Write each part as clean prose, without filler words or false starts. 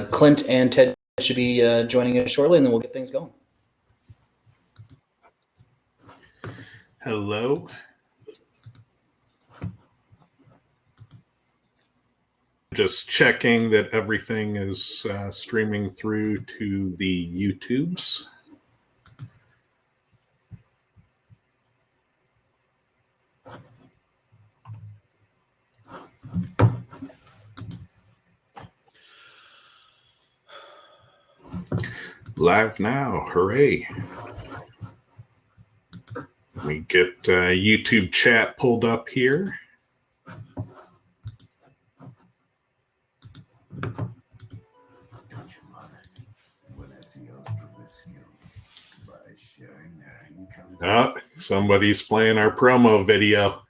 Clint and Ted should be joining us shortly, and then we'll get things going. Hello. Just checking that everything is streaming through to the YouTubes. Live now, hooray. Let me get YouTube chat pulled up here. Don't you love it when SEOs prove skills by sharing their income? Oh, somebody's playing our promo video.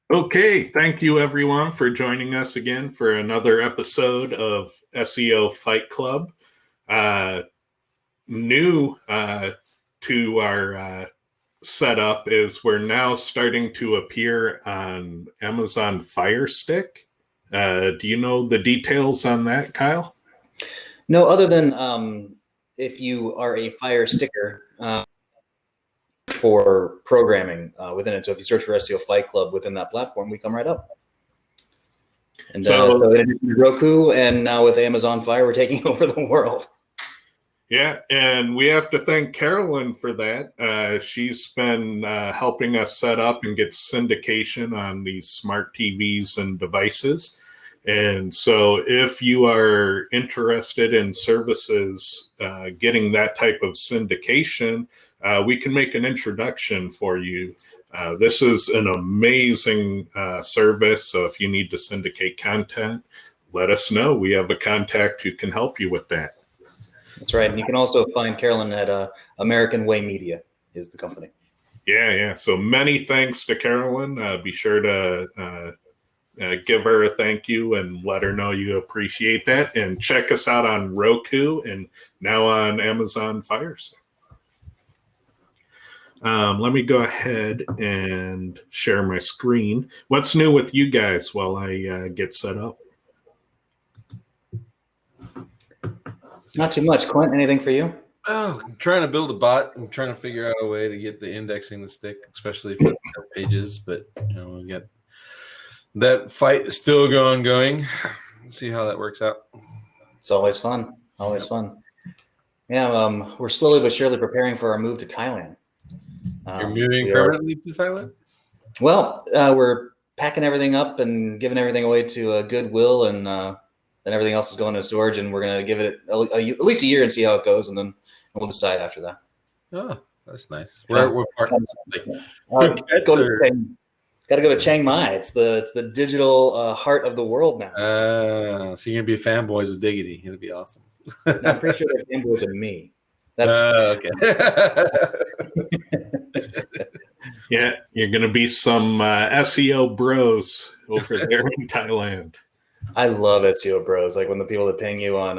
Okay, thank you everyone for joining us again for another episode of SEO Fight Club. New to our setup is we're now starting to appear on Amazon Fire Stick. Do you know the details on that, Kyle? No, other than if you are a Fire Sticker for programming within it. So if you search for SEO Fight Club within that platform, we come right up. And so in addition to Roku and now with Amazon Fire, we're taking over the world. Yeah, and we have to thank Carolyn for that. She's been helping us set up and get syndication on these smart TVs and devices. And so if you are interested in services, getting that type of syndication, we can make an introduction for you. This is an amazing service. So if you need to syndicate content, let us know. We have a contact who can help you with that. That's right. And you can also find Carolyn at American Way Media is the company. Yeah. So many thanks to Carolyn. Be sure to give her a thank you and let her know you appreciate that. And check us out on Roku and now on Amazon Fire Stick. Let me go ahead and share my screen. What's new with you guys while I get set up? Not too much. Clint, anything for you? Oh, I'm trying to build a bot. I'm trying to figure out a way to get the indexing to stick, especially for pages. But we got that fight still going. Let's see how that works out. It's always fun. Always fun. Yeah, we're slowly but surely preparing for our move to Thailand. You're moving permanently to Thailand? Well, we're packing everything up and giving everything away to Goodwill, and then everything else is going to storage, and we're going to give it at least a year and see how it goes, and then we'll decide after that. Oh, that's nice. We're parking Got to go to Chiang Mai. It's the digital heart of the world now. So you're going to be fanboys with Diggity. It'll be awesome. No, I'm pretty sure they're fanboys of me. That's okay. Yeah, you're going to be some SEO bros over there in Thailand. I love SEO bros. Like when the people that ping you on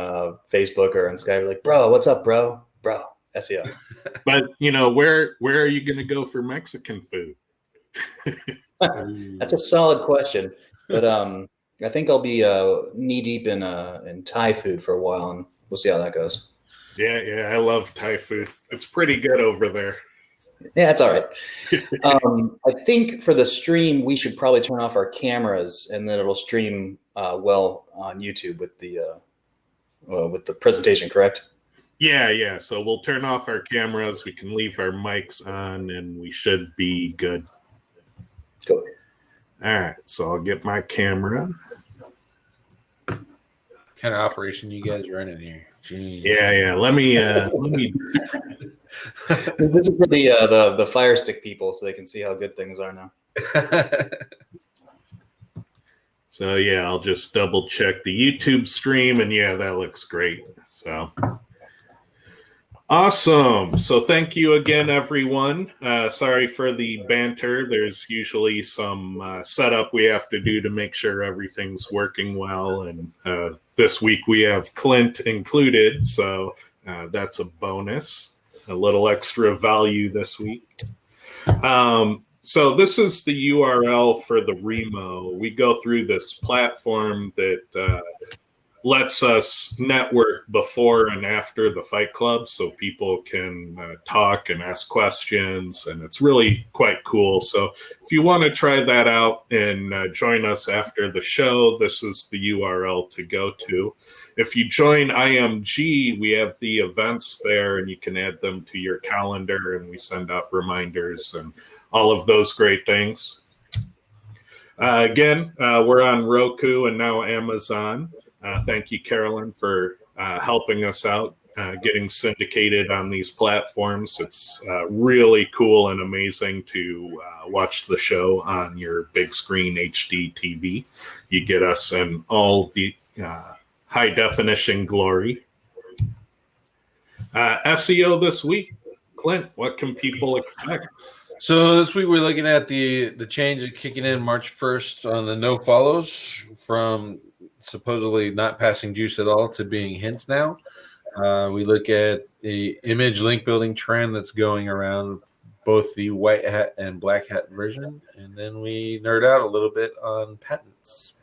Facebook or on Skype are like, bro, what's up, bro? Bro, SEO. But, where are you going to go for Mexican food? That's a solid question. But I think I'll be knee deep in Thai food for a while, and we'll see how that goes. Yeah, I love Thai food. It's pretty good over there. Yeah, it's all right. I think for the stream, we should probably turn off our cameras, and then it'll stream well on YouTube with the presentation, correct? Yeah. So we'll turn off our cameras. We can leave our mics on, and we should be good. Cool. All right. So I'll get my camera. What kind of operation you guys running here? Jeez. Yeah. Let me. This is for the Fire Stick people, so they can see how good things are now. So yeah, I'll just double check the YouTube stream, and yeah, that looks great. So Awesome. So thank you again, everyone. Sorry for the banter. There's usually some setup we have to do to make sure everything's working well. And this week we have Clint included, so that's a bonus, a little extra value this week. So this is the URL for the Remo. We go through this platform that lets us network before and after the Fight Club, so people can talk and ask questions, and it's really quite cool. So if you want to try that out and join us after the show, this is the URL to go to. If you join IMG, we have the events there, and you can add them to your calendar, and we send out reminders and all of those great things. Again, we're on Roku and now Amazon. Thank you, Carolyn, for helping us out, getting syndicated on these platforms. It's really cool and amazing to watch the show on your big screen HD TV. You get us in all the high definition glory. SEO this week. Clint, what can people expect? So this week we're looking at the change of kicking in March 1st on the no follows, from supposedly not passing juice at all to being hints now. We look at the image link building trend that's going around both the white hat and black hat version, and then we nerd out a little bit on patents.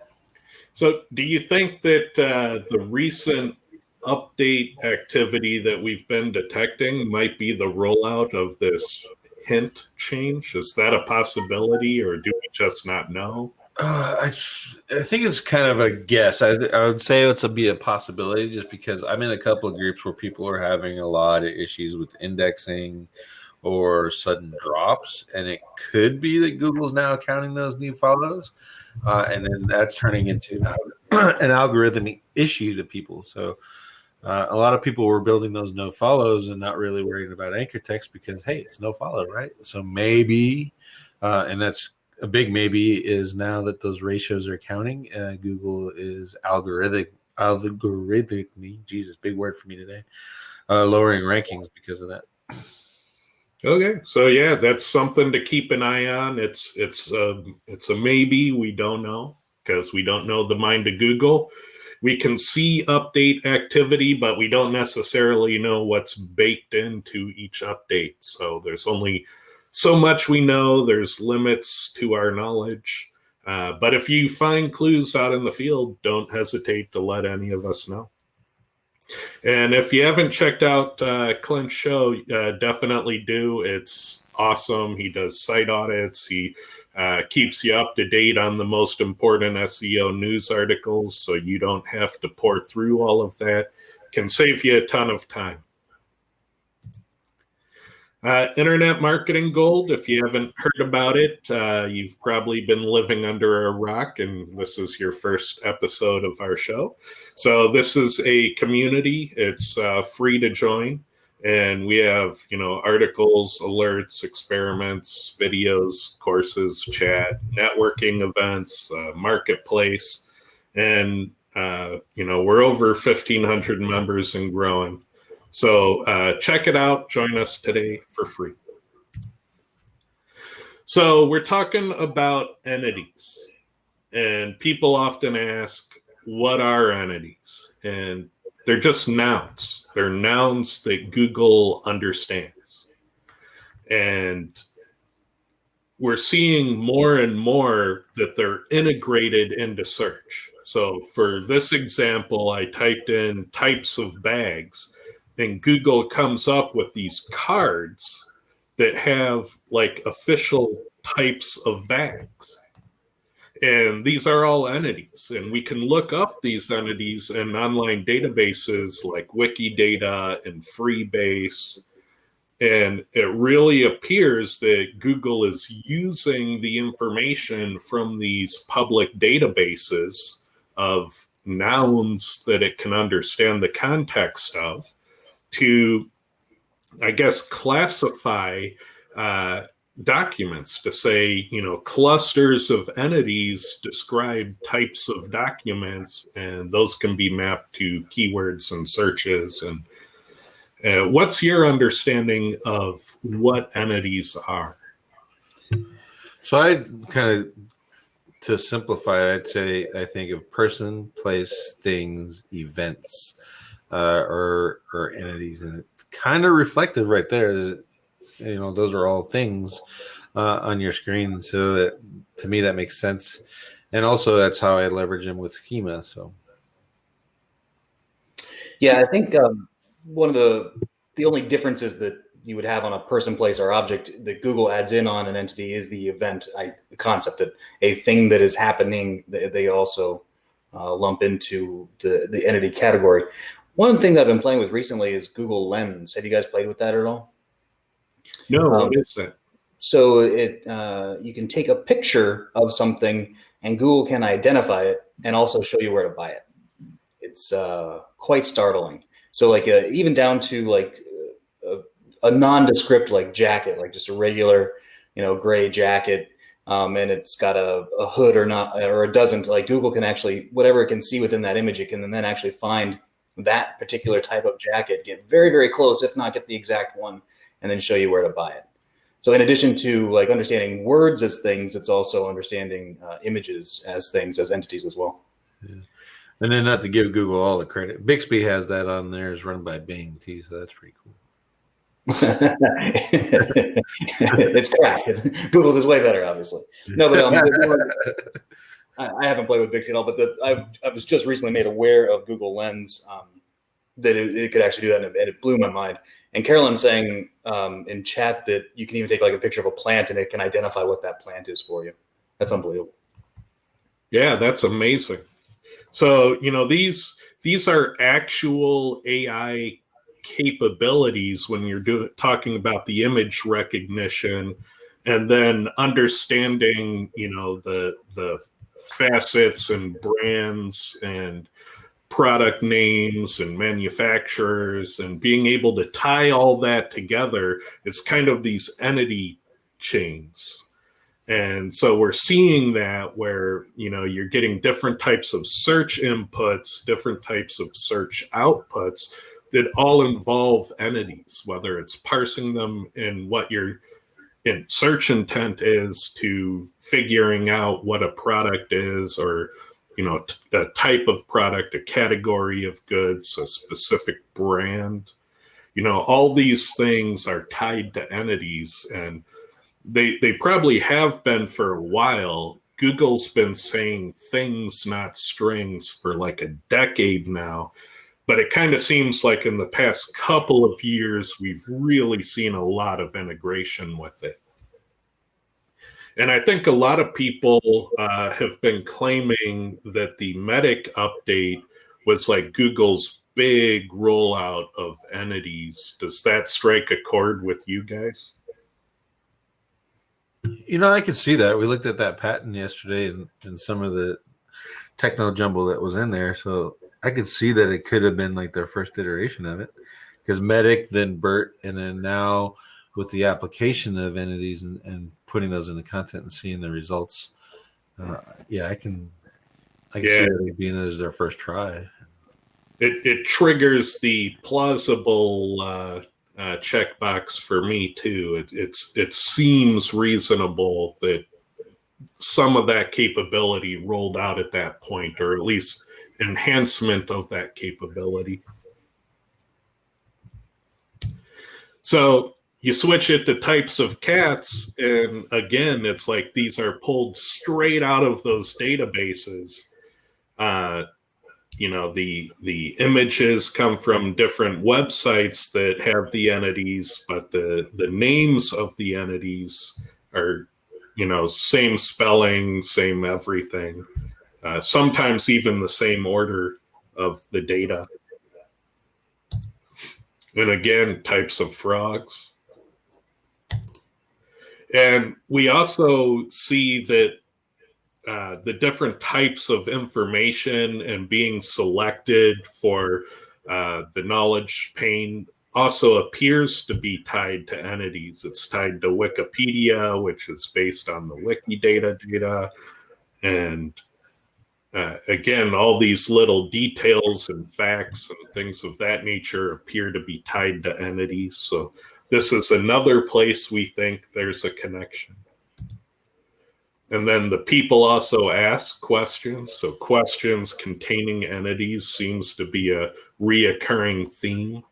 So do you think that the recent update activity that we've been detecting might be the rollout of this hint change? Is that a possibility, or do we just not know? I think it's kind of a guess. I would say it's be a possibility, just because I'm in a couple of groups where people are having a lot of issues with indexing or sudden drops, and it could be that Google's now counting those new follows, and then that's turning into an algorithmic issue to people. So a lot of people were building those no follows and not really worrying about anchor text because, hey, it's no follow, right? So maybe, and that's a big maybe, is now that those ratios are counting, Google is algorithmically, Jesus, big word for me today, lowering rankings because of that. Okay, so yeah, that's something to keep an eye on. It's a maybe. We don't know because we don't know the mind of Google. We can see update activity, but we don't necessarily know what's baked into each update. So there's only so much we know. There's limits to our knowledge. But if you find clues out in the field, don't hesitate to let any of us know. And if you haven't checked out Clint's show, definitely do. It's awesome. He does site audits. He keeps you up to date on the most important SEO news articles, so you don't have to pour through all of that. Can save you a ton of time. Internet Marketing Gold, if you haven't heard about it, you've probably been living under a rock, and this is your first episode of our show. So this is a community. It's free to join. And we have, articles, alerts, experiments, videos, courses, chat, networking events, marketplace. And, we're over 1,500 members and growing. So check it out. Join us today for free. So we're talking about entities. And people often ask, what are entities? And they're just nouns. They're nouns that Google understands. And we're seeing more and more that they're integrated into search. So for this example, I typed in types of bags, and Google comes up with these cards that have like official types of bags. And these are all entities, and we can look up these entities in online databases like Wikidata and Freebase. And it really appears that Google is using the information from these public databases of nouns that it can understand the context of to, I guess, classify documents, to say, clusters of entities describe types of documents, and those can be mapped to keywords and searches. What's your understanding of what entities are? So I kind of, to simplify it, I'd say I think of person, place, things, events, or entities, and it's kind of reflective right there. You know, those are all things on your screen. So that, to me, that makes sense. And also, that's how I leverage them with schema. So, yeah, I think one of the only differences that you would have on a person, place, or object that Google adds in on an entity is the event concept, that a thing that is happening, they also lump into the entity category. One thing that I've been playing with recently is Google Lens. Have you guys played with that at all? No, what is that? So you can take a picture of something and Google can identify it and also show you where to buy it. It's quite startling. So like even down to like a nondescript like jacket, like just a regular, gray jacket, and it's got a hood or not, or it doesn't. Like Google can actually, whatever it can see within that image, it can then actually find that particular type of jacket, get very, very close, if not get the exact one, and then show you where to buy it. So in addition to like understanding words as things, it's also understanding images as things, as entities as well. yeah. And then, not to give Google all the credit, Bixby has that on there. Is run by Bing too, so that's pretty cool. It's crap. Google's is way better, obviously. No, but I haven't played with Bixby at all. But I was just recently made aware of Google Lens, that it could actually do that, and it blew my mind. And Carolyn's saying in chat that you can even take like a picture of a plant and it can identify what that plant is for you. That's unbelievable. Yeah, that's amazing. So, these are actual AI capabilities when you're talking about the image recognition, and then understanding, the facets and brands and product names and manufacturers, and being able to tie all that together. It's kind of these entity chains. And so we're seeing that where, you're getting different types of search inputs, different types of search outputs that all involve entities, whether it's parsing them in what your search intent is, to figuring out what a product is, or, a type of product, a category of goods, a specific brand. All these things are tied to entities, and they probably have been for a while. Google's been saying things, not strings, for like a decade now. But it kind of seems like in the past couple of years, we've really seen a lot of integration with it. And I think a lot of people have been claiming that the Medic update was like Google's big rollout of entities. Does that strike a chord with you guys? I could see that. We looked at that patent yesterday and some of the techno jumble that was in there. So I could see that it could have been like their first iteration of it, because Medic, then BERT, and then now with the application of entities and putting those into content and seeing the results. I can see it being as their first try. It triggers the plausible checkbox for me too. It seems reasonable that some of that capability rolled out at that point, or at least enhancement of that capability. So you switch it to types of cats, and again, it's like these are pulled straight out of those databases. The images come from different websites that have the entities, but the names of the entities are, same spelling, same everything. Sometimes even the same order of the data. And again, types of frogs. And we also see that the different types of information and being selected for the knowledge pane also appears to be tied to entities. It's tied to Wikipedia, which is based on the Wikidata data. And again, all these little details and facts and things of that nature appear to be tied to entities. So this is another place we think there's a connection. And then the people also ask questions. So questions containing entities seems to be a reoccurring theme.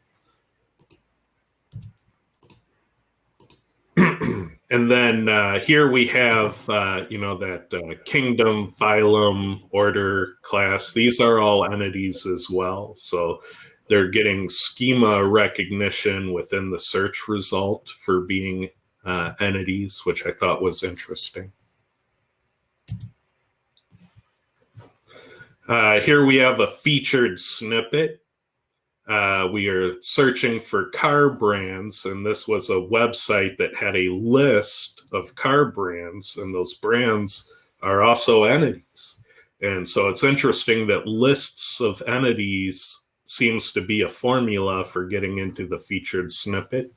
And then here we have, that kingdom, phylum, order, class. These are all entities as well. So they're getting schema recognition within the search result for being entities, which I thought was interesting. Here we have a featured snippet. We are searching for car brands, and this was a website that had a list of car brands, and those brands are also entities. And so it's interesting that lists of entities seems to be a formula for getting into the featured snippet.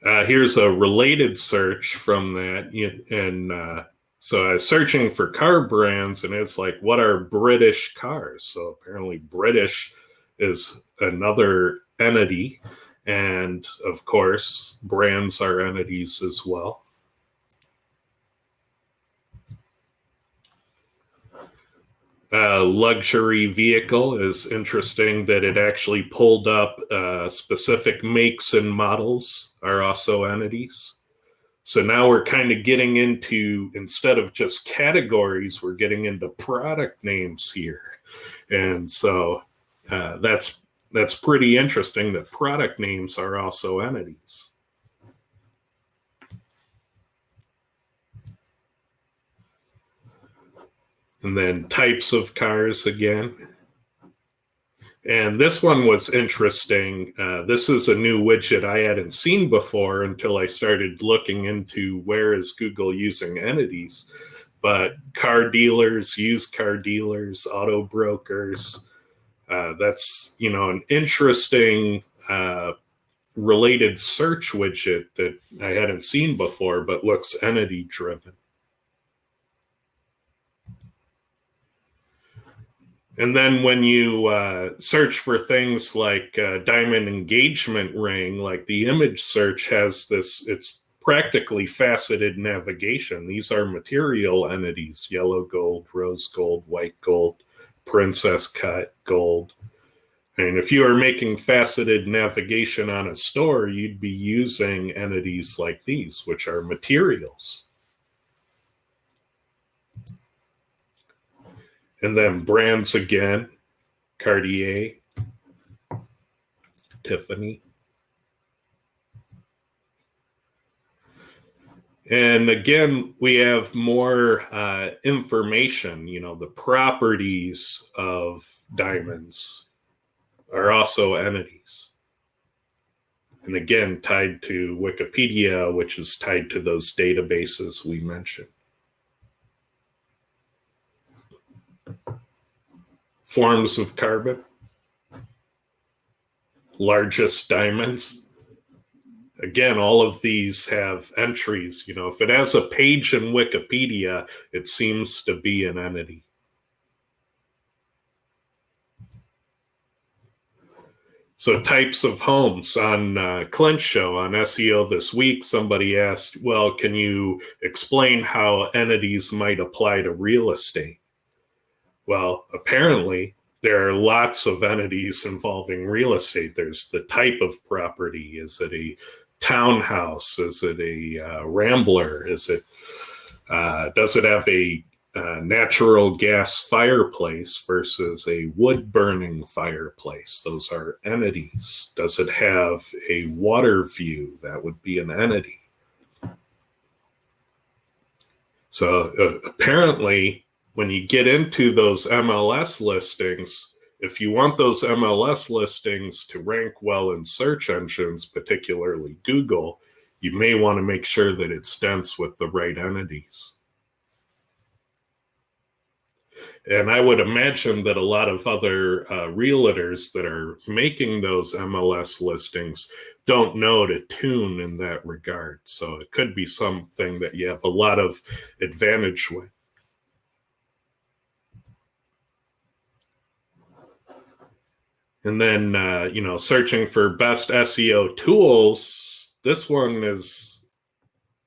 Here's a related search from that, and so I was searching for car brands, and it's like, what are British cars? So apparently British is another entity. And of course, brands are entities as well. Luxury vehicle is interesting that it actually pulled up specific makes and models are also entities. So now we're kind of getting into, instead of just categories, we're getting into product names here. And so that's pretty interesting that product names are also entities. And then types of cars again. And this one was interesting. This is a new widget I hadn't seen before until I started looking into where is Google using entities. But car dealers, used car dealers, auto brokers, that's, an interesting related search widget that I hadn't seen before, but looks entity driven. And then when you search for things like diamond engagement ring, like the image search has this, it's practically faceted navigation. These are material entities: yellow gold, rose gold, white gold, princess cut gold. And if you are making faceted navigation on a store, you'd be using entities like these, which are materials. And then brands again: Cartier, Tiffany. And again, we have more information. The properties of diamonds are also entities. And again, tied to Wikipedia, which is tied to those databases we mentioned. Forms of carbon, largest diamonds. Again, all of these have entries. If it has a page in Wikipedia, it seems to be an entity. So types of homes. On Clint's show on SEO This Week, somebody asked, well, can you explain how entities might apply to real estate? Well, apparently there are lots of entities involving real estate. There's the type of property. Is it a townhouse? Is it a rambler? Is it does it have a natural gas fireplace versus a wood burning fireplace? Those are entities. Does it have a water view? That would be an entity. So apparently, when you get into those MLS listings, if you want those MLS listings to rank well in search engines, particularly Google, you may want to make sure that it's dense with the right entities. And I would imagine that a lot of other realtors that are making those MLS listings don't know to tune in that regard. So it could be something that you have a lot of advantage with. And then, searching for best SEO tools, this one is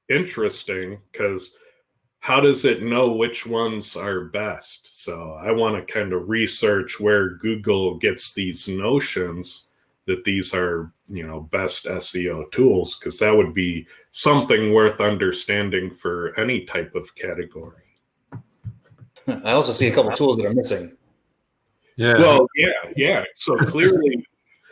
interesting because how does it know which ones are best? So I want to kind of research where Google gets these notions that these are, best SEO tools, because that would be something worth understanding for any type of category. I also see a couple tools that are missing. Yeah. Well, yeah. So clearly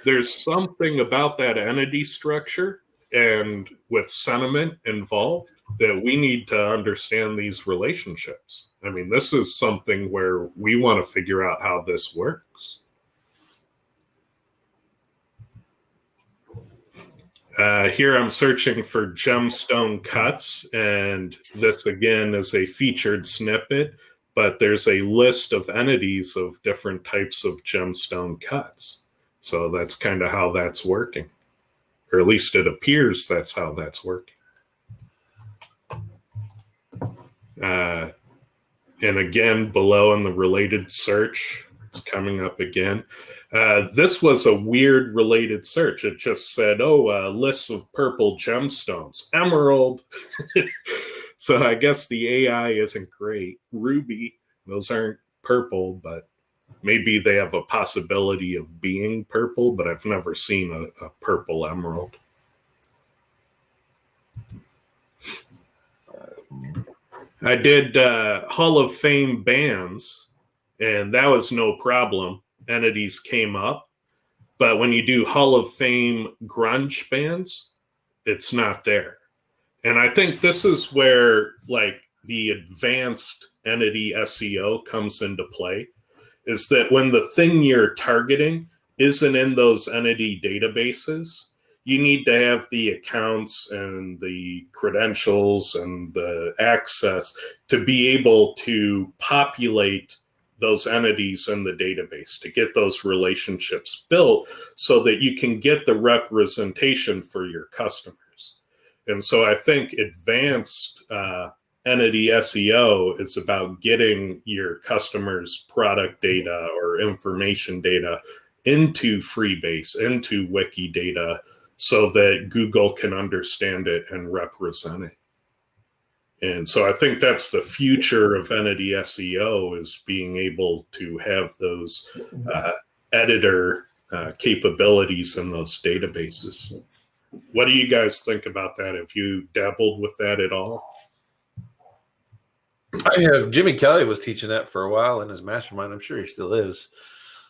there's something about that entity structure and with sentiment involved that we need to understand these relationships. I mean, this is something where we want to figure out how this works. Here I'm searching for gemstone cuts, and this again is a featured snippet, but there's a list of entities of different types of gemstone cuts. So that's kind of how that's working, or at least it appears that's how that's working. And again, below in the related search, it's coming up again. This was a weird related search. It just said, lists of purple gemstones, emerald. So I guess the AI isn't great. Ruby, those aren't purple, but maybe they have a possibility of being purple, but I've never seen a purple emerald. I did Hall of Fame bands, and that was no problem. Entities came up. But when you do Hall of Fame grunge bands, it's not there. And I think this is where the advanced entity SEO comes into play, is that when the thing you're targeting isn't in those entity databases, you need to have the accounts and the credentials and the access to be able to populate those entities in the database, to get those relationships built so that you can get the representation for your customers. And so I think advanced entity SEO is about getting your customers' product data or information data into Freebase, into Wikidata, so that Google can understand it and represent it. And so I think that's the future of entity SEO, is being able to have those editor capabilities in those databases. What do you guys think about that? Have you dabbled with that at all? I have. Jimmy Kelly was teaching that for a while in his mastermind. I'm sure he still is.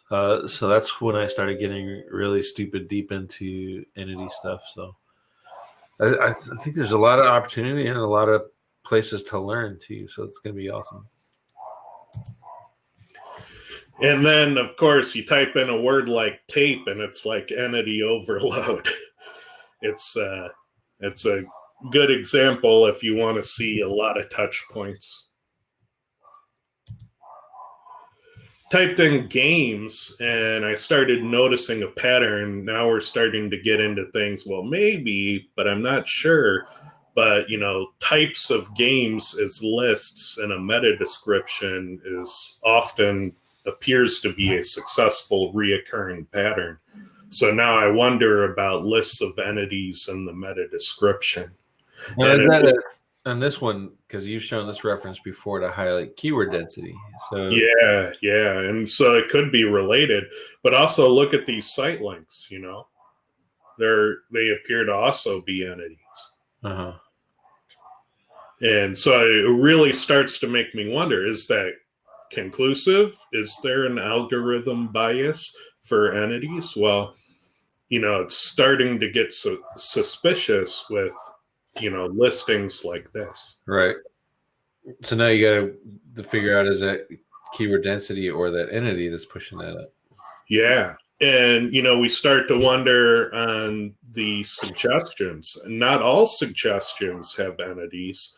So that's when I started getting really stupid deep into entity stuff. So I think there's a lot of opportunity and a lot of places to learn too. So it's going to be awesome. And then, of course, you type in a word like tape, and it's like entity overload. It's a good example if you want to see a lot of touch points. Typed in games, and I started noticing a pattern. Now we're starting to get into things, well, maybe, but I'm not sure. But, types of games as lists and a meta description is often appears to be a successful reoccurring pattern. So now I wonder about lists of entities and the meta description. And this one, because you've shown this reference before to highlight keyword density. So yeah. And so it could be related, but also look at these site links, they appear to also be entities. Uh-huh. And so it really starts to make me wonder, is that conclusive? Is there an algorithm bias for entities? Well, it's starting to get suspicious with, listings like this. Right. So now you got to figure out, is that keyword density or that entity that's pushing that up? Yeah. And, we start to wonder on the suggestions. Not all suggestions have entities,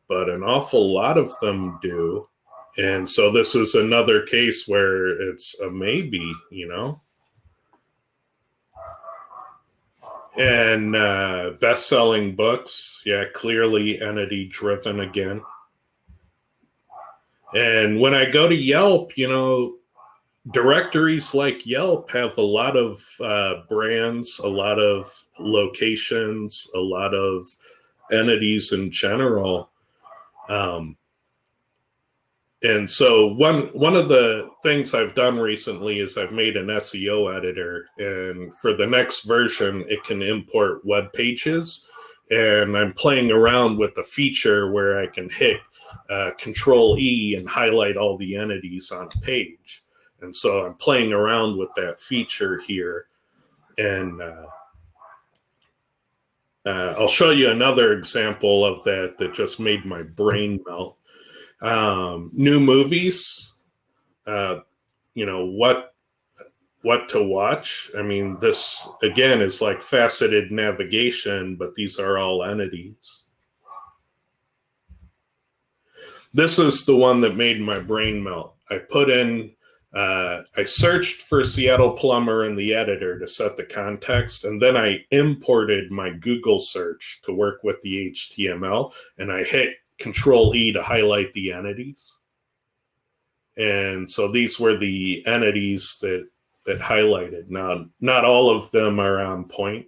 but an awful lot of them do. And so this is another case where it's a maybe, you know. And best-selling books, yeah, clearly entity-driven again. And when I go to Yelp, you know, directories like Yelp have a lot of brands, a lot of locations, a lot of entities in general. And so one of the things I've done recently is I've made an SEO editor, and for the next version, it can import web pages. And I'm playing around with the feature where I can hit Control E and highlight all the entities on a page. And so I'm playing around with that feature here. And I'll show you another example of that just made my brain melt. New movies, you know, what to watch. I mean, this again is like faceted navigation, but these are all entities. This is the one that made my brain melt. I put in, I searched for Seattle Plumber in the editor to set the context, and then I imported my Google search to work with the HTML, and I hit Control E to highlight the entities. And so these were the entities that highlighted. Now, not all of them are on point,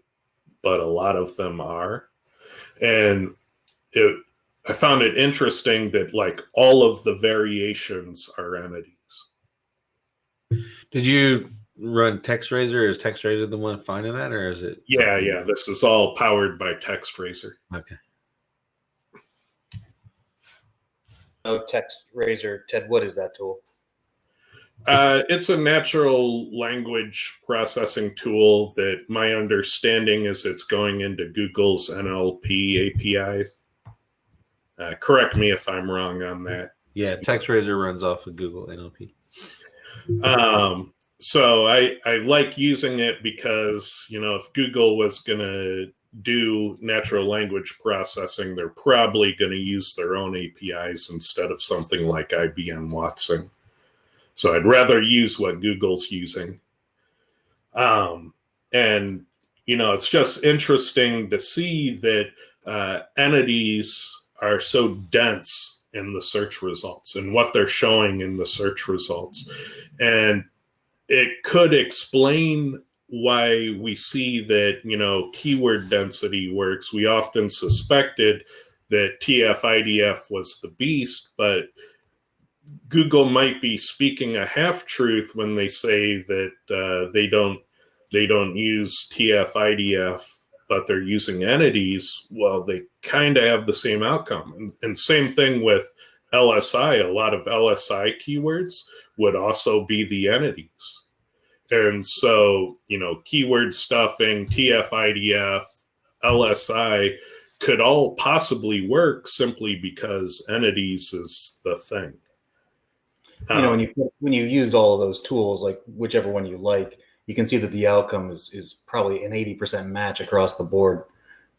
but a lot of them are. And I found it interesting that like all of the variations are entities. Did you run TextRaiser? Is TextRaiser the one finding that, or is it? Yeah. This is all powered by TextRaiser. Okay. Oh, TextRaiser. Ted, what is that tool? It's a natural language processing tool that my understanding is it's going into Google's NLP APIs. Correct me if I'm wrong on that. Yeah, TextRaiser runs off of Google NLP. So I like using it because, you know, if Google was going to do natural language processing, they're probably going to use their own APIs instead of something like IBM Watson. So I'd rather use what Google's using. And, you know, it's just interesting to see that entities are so dense in the search results and what they're showing in the search results. And it could explain why we see that, you know, keyword density works. We often suspected that TF-IDF was the beast, but Google might be speaking a half-truth when they say that they don't use TF-IDF, but they're using entities. Well, they kind of have the same outcome. And same thing with LSI. A lot of LSI keywords would also be the entities. And so, you know, keyword stuffing, TF-IDF, LSI could all possibly work simply because entities is the thing. You know, when you use all of those tools, like whichever one you like, you can see that the outcome is probably an 80% match across the board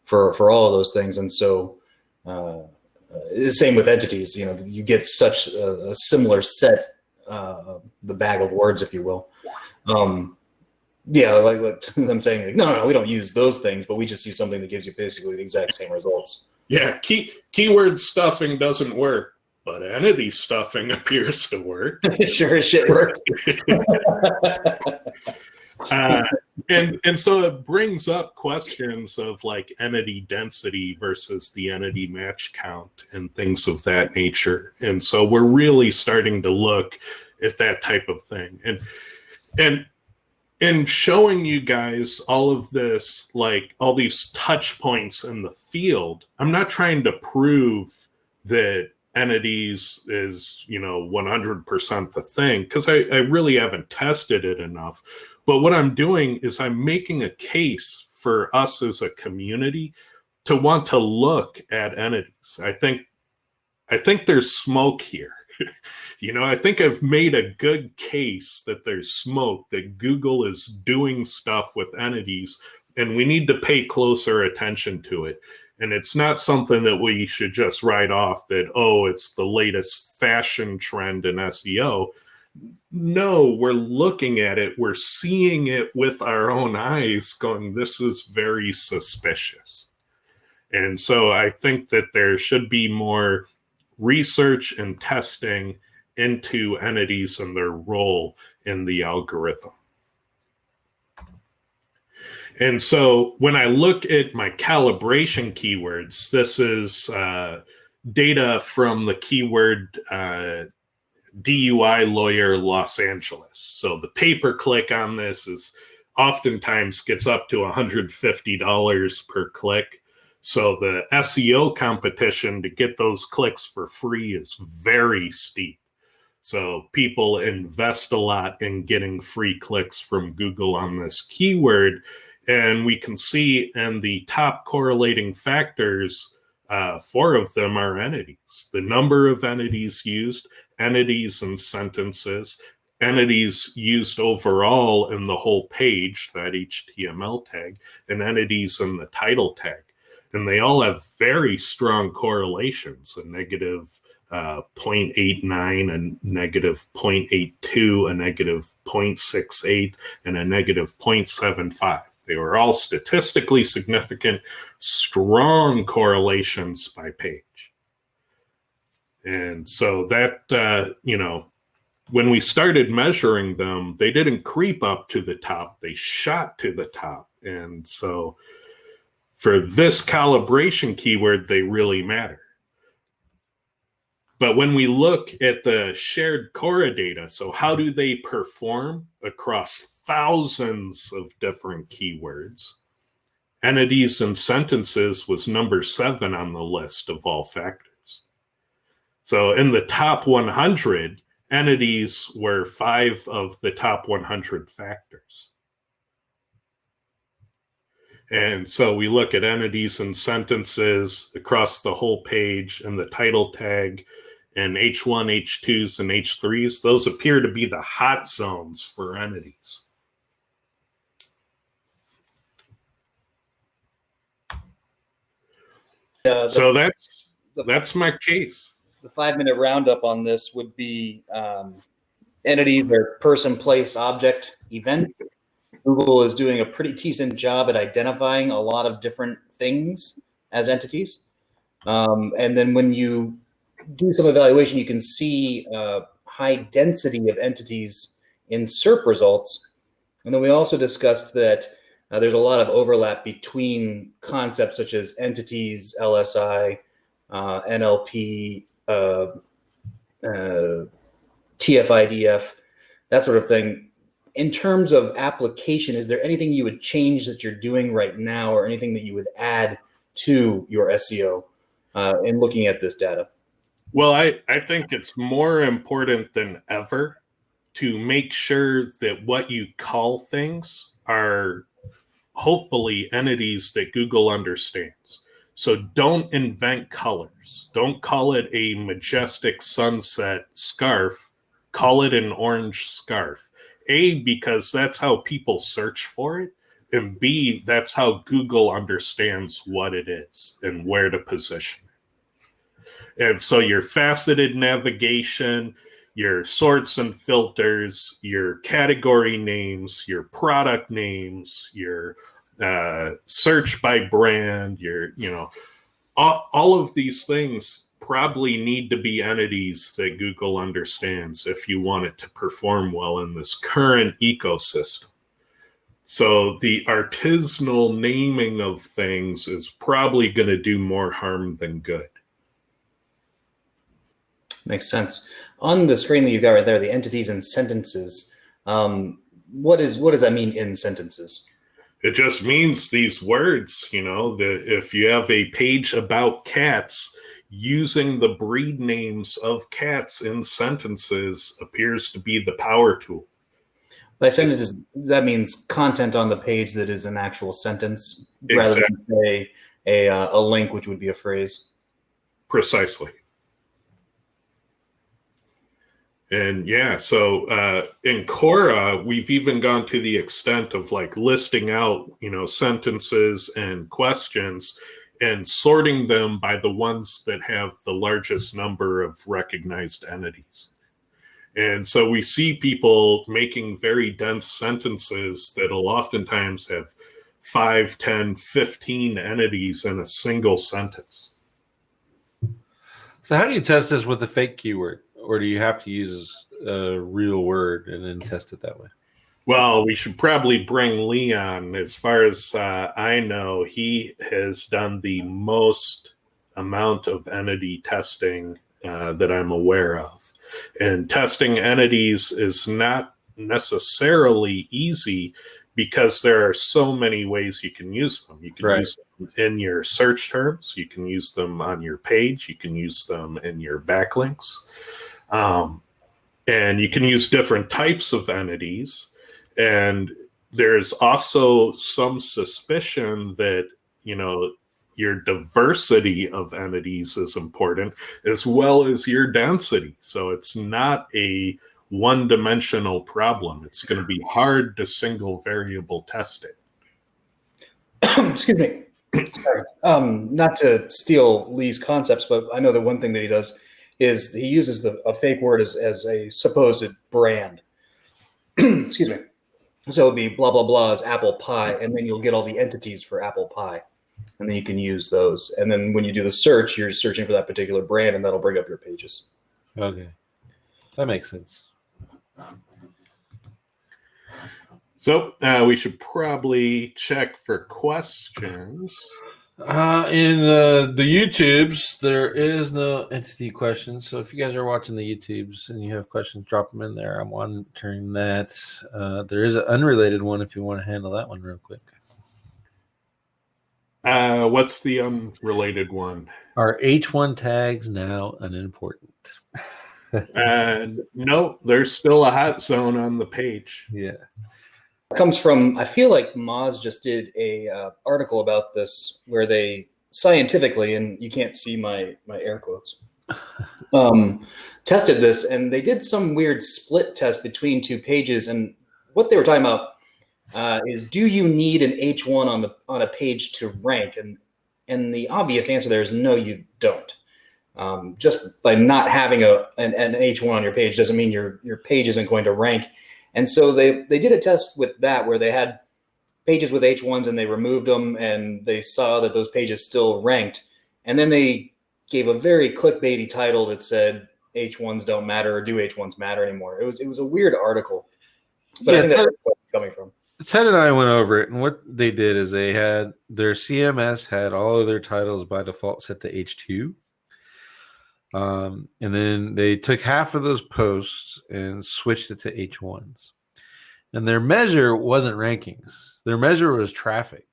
for all of those things. And so the same with entities, you know, you get such a similar set, the bag of words, if you will. Yeah, like them saying, like, no, we don't use those things, but we just use something that gives you basically the exact same results. Yeah, keyword stuffing doesn't work, but entity stuffing appears to work. Sure as shit works. And so it brings up questions of like entity density versus the entity match count and things of that nature. And so we're really starting to look at that type of thing. And in showing you guys all of this, like all these touch points in the field, I'm not trying to prove that entities is, you know, 100% the thing, because I really haven't tested it enough. But what I'm doing is I'm making a case for us as a community to want to look at entities. I think there's smoke here. You know, I think I've made a good case that there's smoke, that Google is doing stuff with entities, and we need to pay closer attention to it. And it's not something that we should just write off that, oh, it's the latest fashion trend in SEO. No, we're looking at it. We're seeing it with our own eyes going, this is very suspicious. And so I think that there should be more research and testing into entities and their role in the algorithm. And so when I look at my calibration keywords, this is data from the keyword DUI lawyer Los Angeles. So the pay-per-click on this is oftentimes gets up to $150 per click. So the SEO competition to get those clicks for free is very steep. So people invest a lot in getting free clicks from Google on this keyword. And we can see in the top correlating factors, 4 of them are entities. The number of entities used, entities and sentences, entities used overall in the whole page, that HTML tag, and entities in the title tag. And they all have very strong correlations, a negative 0.89, a negative 0.82, a negative 0.68, and a negative 0.75. They were all statistically significant, strong correlations by page. And so that, when we started measuring them, they didn't creep up to the top, they shot to the top. And so for this calibration keyword, they really matter. But when we look at the shared Cora data, so how do they perform across thousands of different keywords? Entities and sentences was number 7 on the list of all factors. So in the top 100, entities were 5 of the top 100 factors. And so we look at entities and sentences across the whole page and the title tag, and H1, H2s, and H3s. Those appear to be the hot zones for entities. So that's my case. The 5-minute roundup on this would be entities are person, place, object, event. Google is doing a pretty decent job at identifying a lot of different things as entities. And then when you do some evaluation, you can see high density of entities in SERP results. And then we also discussed that there's a lot of overlap between concepts such as entities, LSI, NLP, TF-IDF, that sort of thing. In terms of application, is there anything you would change that you're doing right now, or anything that you would add to your SEO in looking at this data? Well, I think it's more important than ever to make sure that what you call things are hopefully entities that Google understands. So don't invent colors. Don't call it a majestic sunset scarf. Call it an orange scarf. A, because that's how people search for it. And B, that's how Google understands what it is and where to position it. And so your faceted navigation, your sorts and filters, your category names, your product names, your search by brand, all of these things probably need to be entities that Google understands if you want it to perform well in this current ecosystem. So the artisanal naming of things is probably going to do more harm than good. Makes sense. On the screen that you got right there, the entities and sentences, what does that mean in sentences? It just means these words, that if you have a page about cats, using the breed names of cats in sentences appears to be the power tool. By sentences, that means content on the page that is an actual sentence, rather than say a link, which would be a phrase. Precisely. And yeah, so in Cora, we've even gone to the extent of listing out, sentences and questions and sorting them by the ones that have the largest number of recognized entities. And so we see people making very dense sentences that'll oftentimes have 5, 10, 15 entities in a single sentence. So how do you test this with a fake keyword? Or do you have to use a real word and then test it that way? Well, we should probably bring Leon. As far as I know, he has done the most amount of entity testing that I'm aware of. And testing entities is not necessarily easy because there are so many ways you can use them. You can use them in your search terms. You can use them on your page. You can use them in your backlinks. And you can use different types of entities. And there's also some suspicion that, your diversity of entities is important as well as your density. So it's not a one-dimensional problem. It's going to be hard to single variable test it. Excuse me. Sorry. Not to steal Lee's concepts, but I know that one thing that he does is he uses a fake word as a supposed brand. Excuse me. So it'd be blah, blah, blah is apple pie, and then you'll get all the entities for apple pie, and then you can use those. And then when you do the search, you're searching for that particular brand, and that'll bring up your pages. Okay. That makes sense. So we should probably check for questions. In the YouTubes, there is no entity questions. So if you guys are watching the YouTubes and you have questions, drop them in there. I'm monitoring that. There is an unrelated one if you want to handle that one real quick. What's the unrelated one? Are H1 tags now unimportant? No, there's still a hot zone on the page. Yeah. Comes from, I feel like Moz just did a article about this where they scientifically, and you can't see my air quotes, tested this, and they did some weird split test between two pages. And what they were talking about is, do you need an H1 on a page to rank? And the obvious answer there is no, you don't. Just by not having an H1 on your page doesn't mean your page isn't going to rank. And so they did a test with that where they had pages with H1s and they removed them, and they saw that those pages still ranked. And then they gave a very clickbaity title that said H1s don't matter, or do H1s matter anymore? It was a weird article, but I think that's where it's coming from. Ted and I went over it, and what they did is they had their CMS had all of their titles by default set to H2. And then they took half of those posts and switched it to H1s. And their measure wasn't rankings. Their measure was traffic.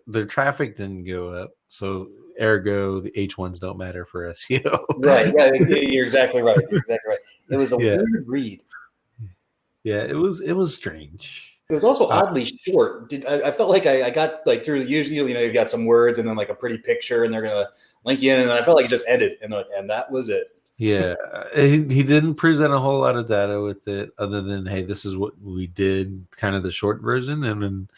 Their traffic didn't go up. So ergo, the H1s don't matter for SEO. Right. Yeah, you're exactly right. You're exactly right. It was a weird read. Yeah, it was strange. It was also oddly short. I felt like I got like through, usually, you've got some words and then like a pretty picture and they're going to link you in. And I felt like it just ended and that was it. Yeah. He didn't present a whole lot of data with it other than, hey, this is what we did, kind of the short version. And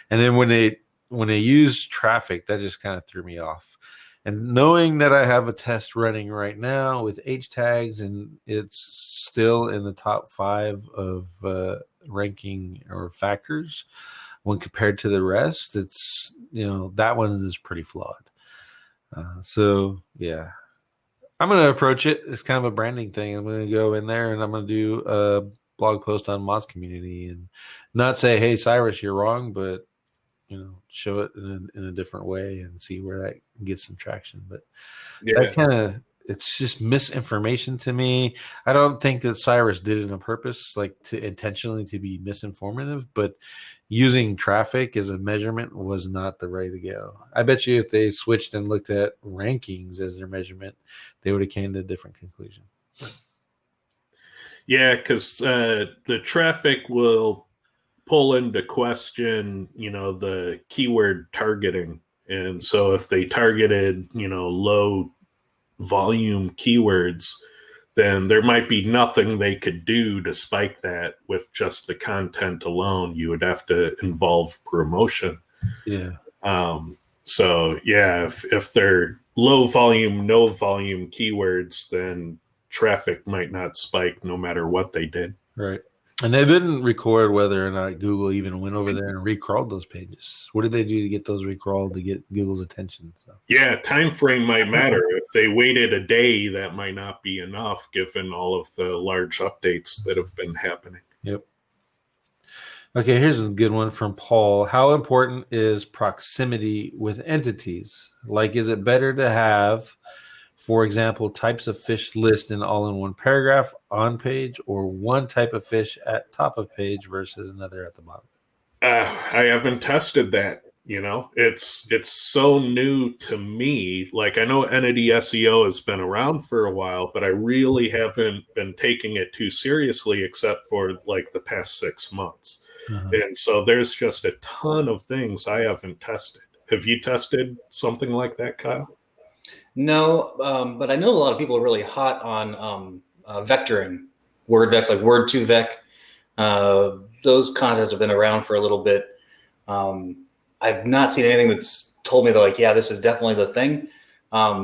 then when they use traffic, that just kind of threw me off. And knowing that I have a test running right now with H tags and it's still in the top 5 of ranking or factors when compared to the rest, it's, that one is pretty flawed. So yeah, I'm going to approach it. It's kind of a branding thing. I'm going to go in there and I'm going to do a blog post on Moz community and not say, hey, Cyrus, you're wrong, but show it in a different way and see where that gets some traction. But that it's just misinformation to me. I don't think that Cyrus did it on purpose, like to intentionally to be misinformative, but using traffic as a measurement was not the way to go. I bet you if they switched and looked at rankings as their measurement, they would have came to a different conclusion. Yeah, because the traffic will pull into question, the keyword targeting. And so if they targeted, low volume keywords, then there might be nothing they could do to spike that with just the content alone. You would have to involve promotion. Yeah. So yeah, if they're low volume, no volume keywords, then traffic might not spike no matter what they did. Right. And they didn't record whether or not Google even went over there and recrawled those pages. What did they do to get those recrawled to get Google's attention? So yeah, time frame might matter. If they waited a day, that might not be enough given all of the large updates that have been happening. Yep. Okay, here's a good one from Paul. How important is proximity with entities? Like, is it better to have, for example, types of fish listed all in one paragraph on page, or one type of fish at top of page versus another at the bottom? I haven't tested that. It's so new to me. Like, I know Entity SEO has been around for a while, but I really haven't been taking it too seriously except for like the past 6 months. And so there's just a ton of things I haven't tested. Have you tested something like that, Kyle? No, but I know a lot of people are really hot on vectoring, word vecs, like word2vec. Those concepts have been around for a little bit. I've not seen anything that's told me that, like, yeah, this is definitely the thing.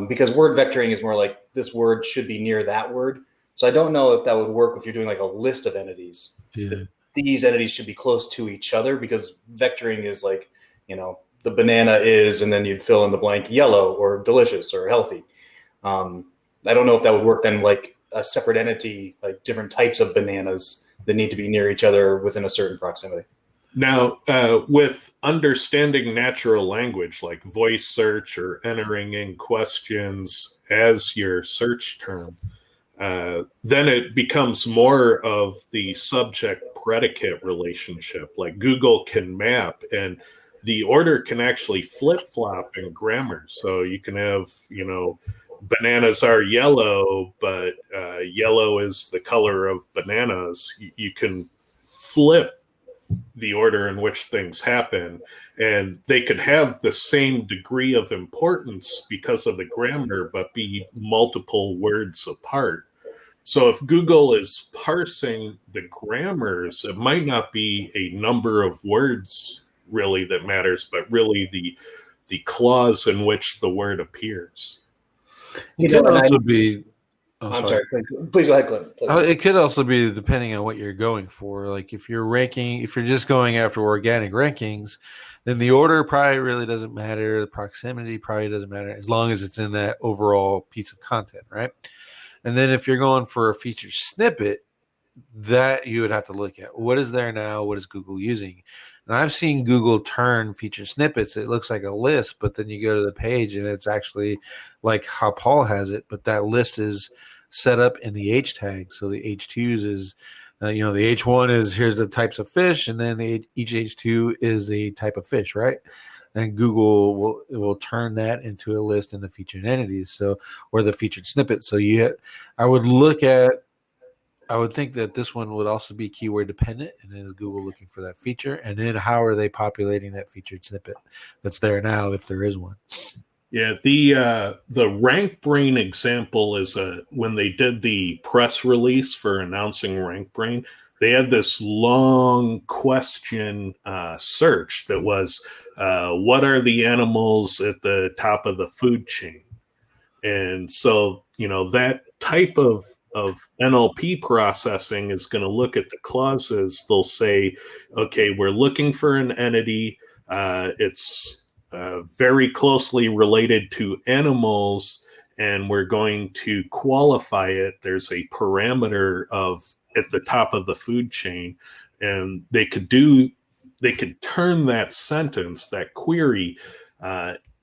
Because word vectoring is more like this word should be near that word. So I don't know if that would work if you're doing like a list of entities. Yeah. These entities should be close to each other, because vectoring is like, the banana is, and then you'd fill in the blank yellow or delicious or healthy. I don't know if that would work then, like a separate entity, like different types of bananas that need to be near each other within a certain proximity. Now, with understanding natural language, like voice search or entering in questions as your search term, then it becomes more of the subject-predicate relationship. Like Google can map, and the order can actually flip-flop in grammar. So you can have, bananas are yellow, but yellow is the color of bananas. You can flip the order in which things happen, and they could have the same degree of importance because of the grammar, but be multiple words apart. So if Google is parsing the grammars, it might not be a number of words really that matters, but really the clause in which the word appears. It could also be. I'm sorry. Please go ahead, Clint. It could also be depending on what you're going for. Like if you're just going after organic rankings, then the order probably really doesn't matter. The proximity probably doesn't matter, as long as it's in that overall piece of content, right? And then if you're going for a featured snippet, that you would have to look at what is there now, what is Google using. And I've seen Google turn featured snippets. It looks like a list, but then you go to the page and it's actually like how Paul has it, but that list is set up in the H tag. So the H2s is, the H1 is here's the types of fish, and then each H2 is the type of fish, right? And Google will turn that into a list in the featured entities, or the featured snippet. So I would think that this one would also be keyword dependent, and is Google looking for that feature, and then how are they populating that featured snippet that's there now, if there is one? Yeah, the RankBrain example is when they did the press release for announcing RankBrain, they had this long question search that was, what are the animals at the top of the food chain? And so, that type of NLP processing is going to look at the clauses. They'll say, okay, we're looking for an entity. It's very closely related to animals, and we're going to qualify it. There's a parameter of at the top of the food chain, and they could turn that sentence, that query,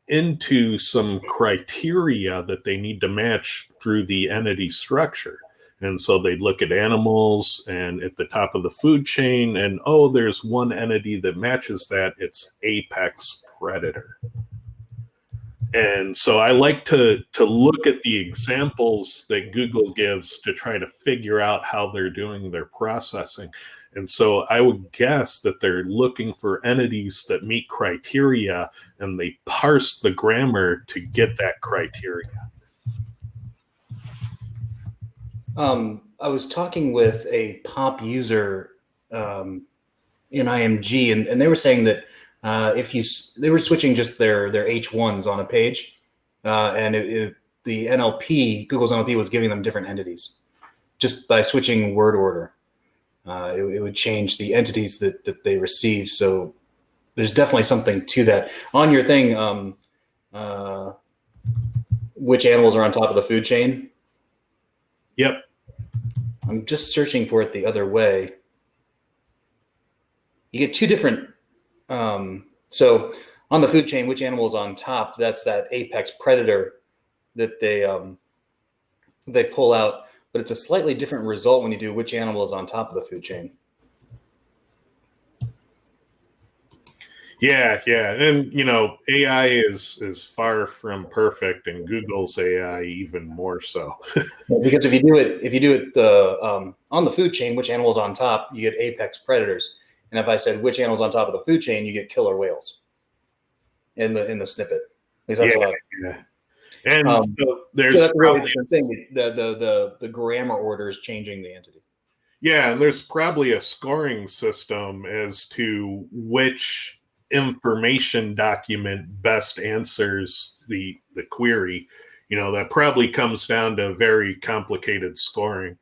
into some criteria that they need to match through the entity structure. And so they look at animals and at the top of the food chain, and there's one entity that matches that. It's apex predator. And so I like to look at the examples that Google gives to try to figure out how they're doing their processing. And so I would guess that they're looking for entities that meet criteria, and they parse the grammar to get that criteria. I was talking with a pop user in IMG, and they were saying that They were switching just their H1s on a page, and the NLP, Google's NLP, was giving them different entities just by switching word order. It would change the entities that they receive. So there's definitely something to that. On your thing, which animals are on top of the food chain? Yep. I'm just searching for it the other way. You get two different. So on the food chain, which animal is on top? That's that apex predator that they pull out, but it's a slightly different result when you do which animal is on top of the food chain. Yeah, and AI is far from perfect, and Google's AI even more so. Because if you do it on the food chain, which animal's on top, you get apex predators. And if I said which animal's on top of the food chain, you get killer whales in the snippet. At least that's yeah. And so there's that's a really interesting thing. The grammar order is changing the entity. Yeah, and there's probably a scoring system as to which information document best answers the query. That probably comes down to very complicated scoring.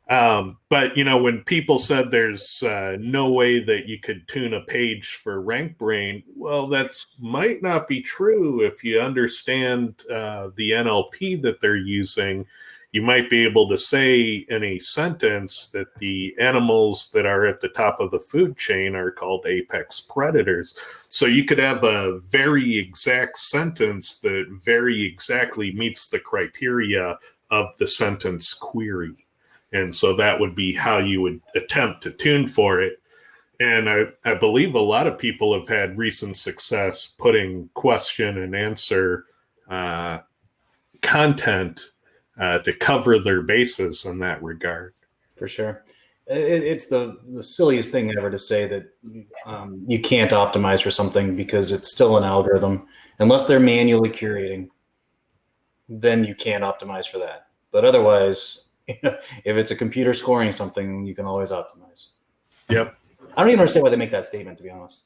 But when people said there's no way that you could tune a page for RankBrain, well, that's might not be true. If you understand the NLP that they're using, you might be able to say in a sentence that the animals that are at the top of the food chain are called apex predators. So you could have a very exact sentence that very exactly meets the criteria of the sentence query. And so that would be how you would attempt to tune for it. And I believe a lot of people have had recent success putting question and answer content to cover their bases in that regard. For sure. It's the silliest thing ever to say that you can't optimize for something because it's still an algorithm. Unless they're manually curating, then you can't optimize for that. But otherwise, if it's a computer scoring something, you can always optimize. Yep. I don't even understand why they make that statement, to be honest.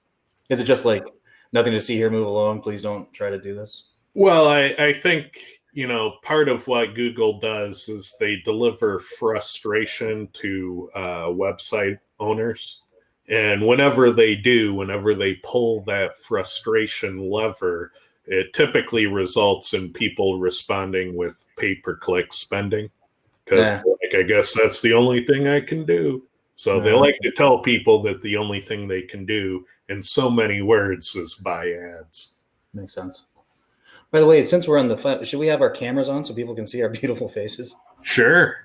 Is it just like, nothing to see here, move along, please don't try to do this? Well, I think, part of what Google does is they deliver frustration to website owners. And whenever they pull that frustration lever, it typically results in people responding with pay-per-click spending. Because I guess that's the only thing I can do. So they like to tell people that the only thing they can do in so many words is buy ads. Makes sense. By the way, since we're on the should we have our cameras on so people can see our beautiful faces? Sure.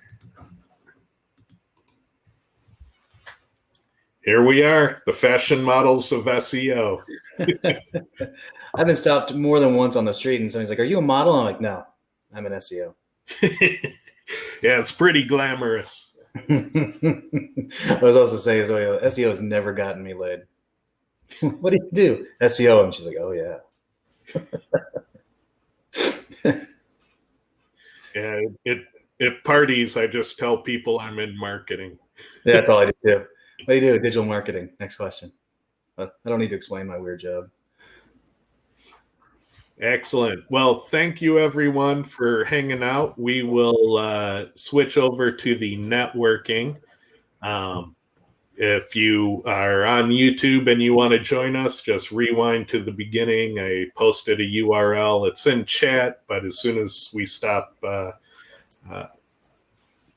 Here we are, the fashion models of SEO. I've been stopped more than once on the street and somebody's like, "Are you a model?" I'm like, "No, I'm an SEO." Yeah, it's pretty glamorous. I was also saying SEO has never gotten me laid. What do you do? SEO, and she's like, "Oh yeah." Yeah, at parties, I just tell people I'm in marketing. Yeah, that's all I do too. What do you do? Digital marketing. Next question. I don't need to explain my weird job. Excellent. Well, thank you everyone for hanging out. We will switch over to the networking. If you are on YouTube and you want to join us, just rewind to the beginning. I posted a URL. It's in chat, but as soon as we stop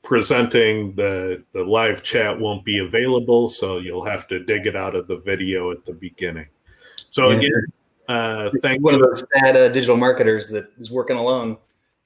presenting, the live chat won't be available, so you'll have to dig it out of the video at the beginning. So again, thank you. One of those sad digital marketers that is working alone.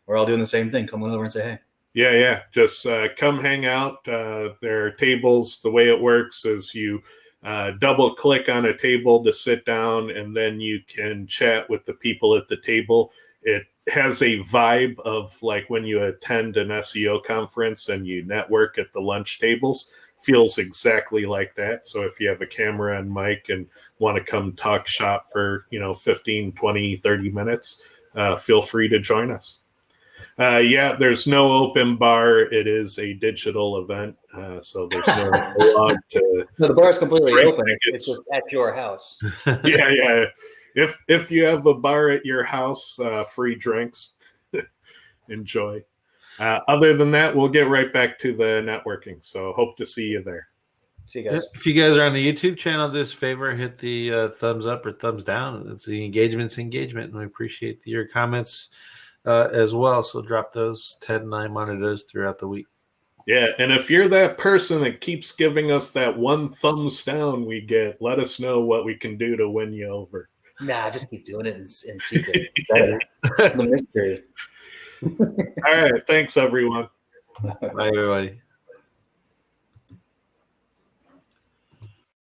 We're all doing the same thing. Come on over and say hey. Yeah. Just come hang out. There are tables. The way it works is you double click on a table to sit down, and then you can chat with the people at the table. It has a vibe of like when you attend an SEO conference and you network at the lunch tables. Feels exactly like that. So if you have a camera and mic and want to come talk shop for 15, 20, 30 minutes, feel free to join us. Yeah, there's no open bar. It is a digital event, so there's no log to. No, the bar is completely drink open. tickets. It's just at your house. Yeah, yeah. If you have a bar at your house, free drinks. Enjoy. Other than that, we'll get right back to the networking. So hope to see you there. See you guys. If you guys are on the YouTube channel, do us a favor, hit the thumbs up or thumbs down. It's the engagement's engagement, and we appreciate your comments as well. So drop those. Ted and I monitor those throughout the week. Yeah, and if you're that person that keeps giving us that one thumbs down we get, let us know what we can do to win you over. Nah, just keep doing it in secret. That's the mystery. All right, thanks everyone. Bye, everybody.